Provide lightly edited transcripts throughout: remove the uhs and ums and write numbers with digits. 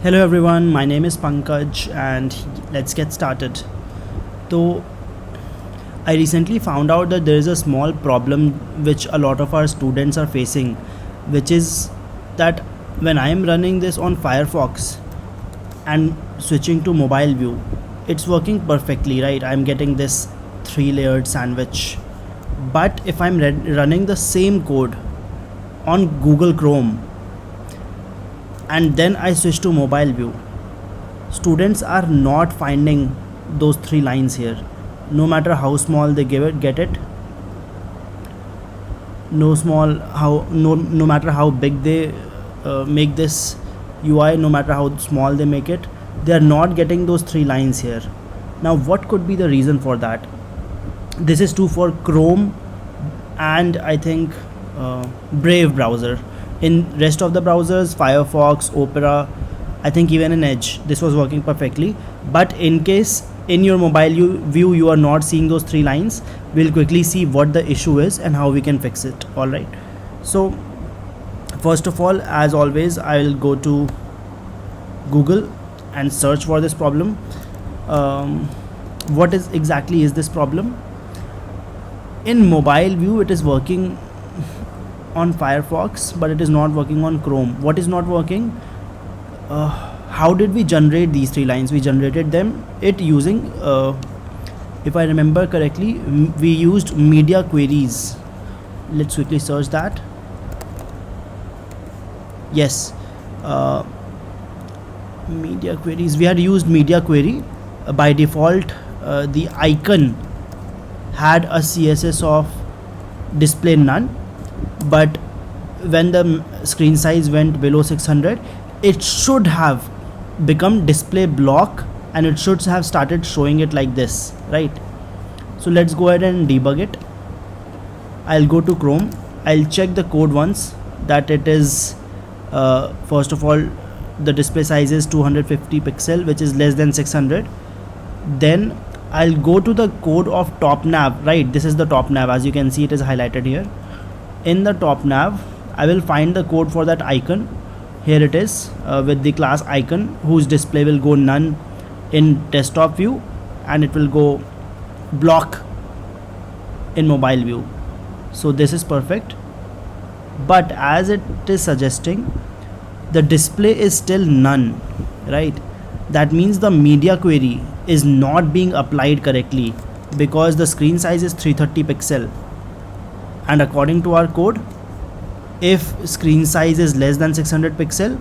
Hello everyone, my name is Pankaj and let's get started. So, I recently found out that there is a small problem which a lot of our students are facing, which is that when I am running this on Firefox and switching to mobile view, it's working perfectly, right? I'm getting this three layered sandwich. But if I'm running the same code on Google Chrome and then I switch to mobile view, students are not finding those three lines here, no matter how small they get it, no matter how big they make this UI, no matter how small they make it, they are not getting those three lines here. Now what could be the reason for that? This is true for Chrome and I think Brave browser. In rest of the browsers, Firefox, Opera, I think even in Edge, this was working perfectly. But in case in your mobile view you are not seeing those three lines, we'll quickly see what the issue is and how we can fix it. All right. So first of all, as always, I will go to Google and search for this problem. What is exactly is this problem? In mobile view, it is working on Firefox, but it is not working on Chrome. What is not working? How did we generate these three lines? We generated them using, if I remember correctly, we used media queries. Let's quickly search that. Yes, media queries. We had used media query. By default, the icon had a CSS of display none, but when the screen size went below 600, it should have become display block and it should have started showing it like this, right? So let's go ahead and debug it. I'll go to Chrome. I'll check the code once that it is first of all, the display size is 250 pixel, which is less than 600. Then I'll go to the code of top nav, right? This is the top nav. As you can see, it is highlighted here. In the top nav, I will find the code for that icon. Here it is, with the class icon whose display will go none in desktop view and it will go block in mobile view. So this is perfect, but as it is suggesting, the display is still none, right? That means the media query is not being applied correctly because the screen size is 330 pixel, and according to our code, if screen size is less than 600 pixel,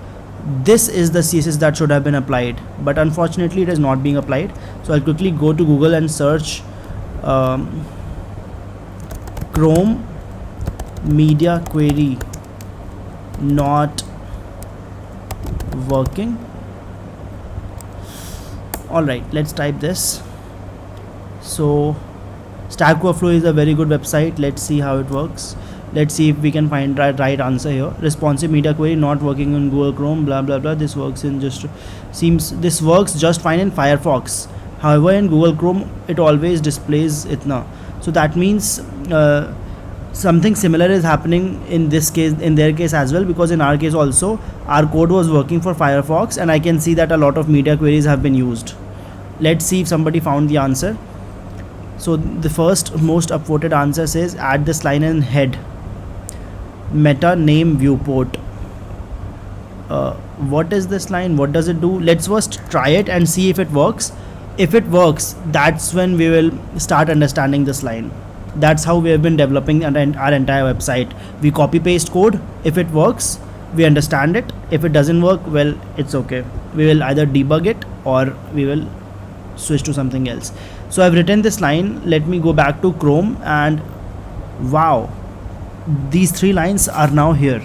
this is the CSS that should have been applied, but unfortunately it is not being applied. So I'll quickly go to Google and search Chrome media query not working. Alright, let's type this. So Stack Overflow is a very good website. Let's see how it works. Let's see if we can find right answer here. Responsive media query not working in Google Chrome, blah blah blah. This works just fine in Firefox. However, in Google Chrome it always displays itna. So that means something similar is happening in this case, in their case as well, because in our case also our code was working for Firefox and I can see that a lot of media queries have been used. Let's see if somebody found the answer. So the first most upvoted answer says add this line in head, meta name viewport. What is this line? What does it do? Let's first try it and see if it works. If it works, that's when we will start understanding this line. That's how we have been developing our entire website. We copy paste code. If it works, we understand it. If it doesn't work, well, it's okay. We will either debug it or we will switch to something else. So I've written this line. Let me go back to Chrome and wow, these three lines are now here.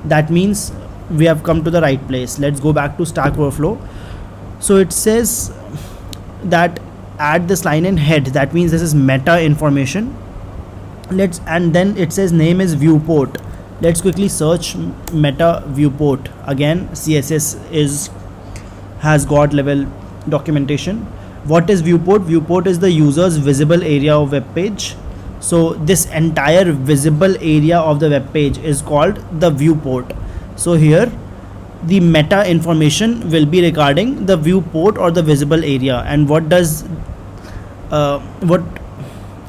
That means we have come to the right place. Let's go back to Stack Overflow. So it says that add this line in head. That means this is meta information. And then it says name is viewport. Let's quickly search meta viewport. Again, CSS has got level documentation. What is viewport? Viewport is the user's visible area of web page. So this entire visible area of the web page is called the viewport. So here the meta information will be regarding the viewport or the visible area. And what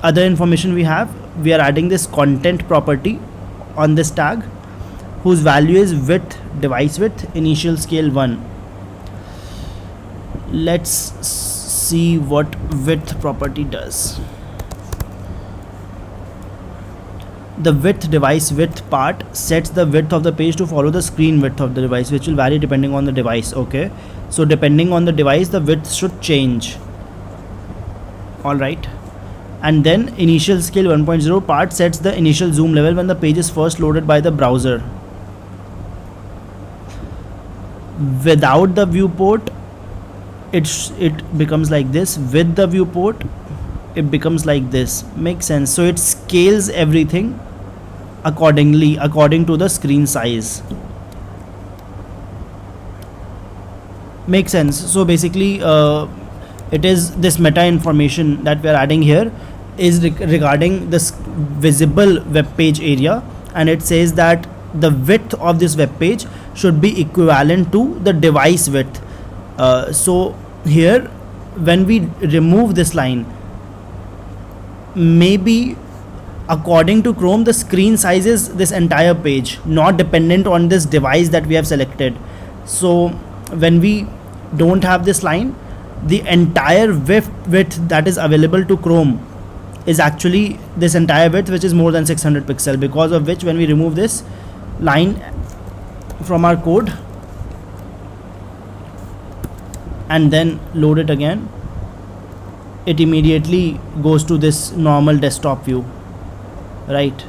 other information we have? We are adding this content property on this tag, whose value is width, device width, initial scale 1. Let's see what width property does. The width device width part sets the width of the page to follow the screen width of the device, which will vary depending on the device. Okay, so depending on the device, the width should change. All right. And then initial scale 1.0 part sets the initial zoom level when the page is first loaded by the browser. Without the viewport, it becomes like this. With the viewport, it becomes like this. Makes sense? So it scales everything accordingly, according to the screen size. Makes sense? So basically, it is this meta information that we are adding here is regarding this visible web page area, and it says that the width of this web page should be equivalent to the device width. So here, when we remove this line, maybe according to Chrome, the screen size is this entire page, not dependent on this device that we have selected. So when we don't have this line, the entire width that is available to Chrome is actually this entire width, which is more than 600 pixel, because of which when we remove this line from our code and then load it again, it immediately goes to this normal desktop view, right,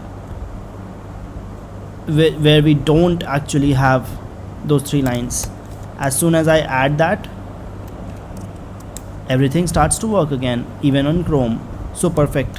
where we don't actually have those 3 lines. As soon as I add that, everything starts to work again, even on Chrome. So perfect.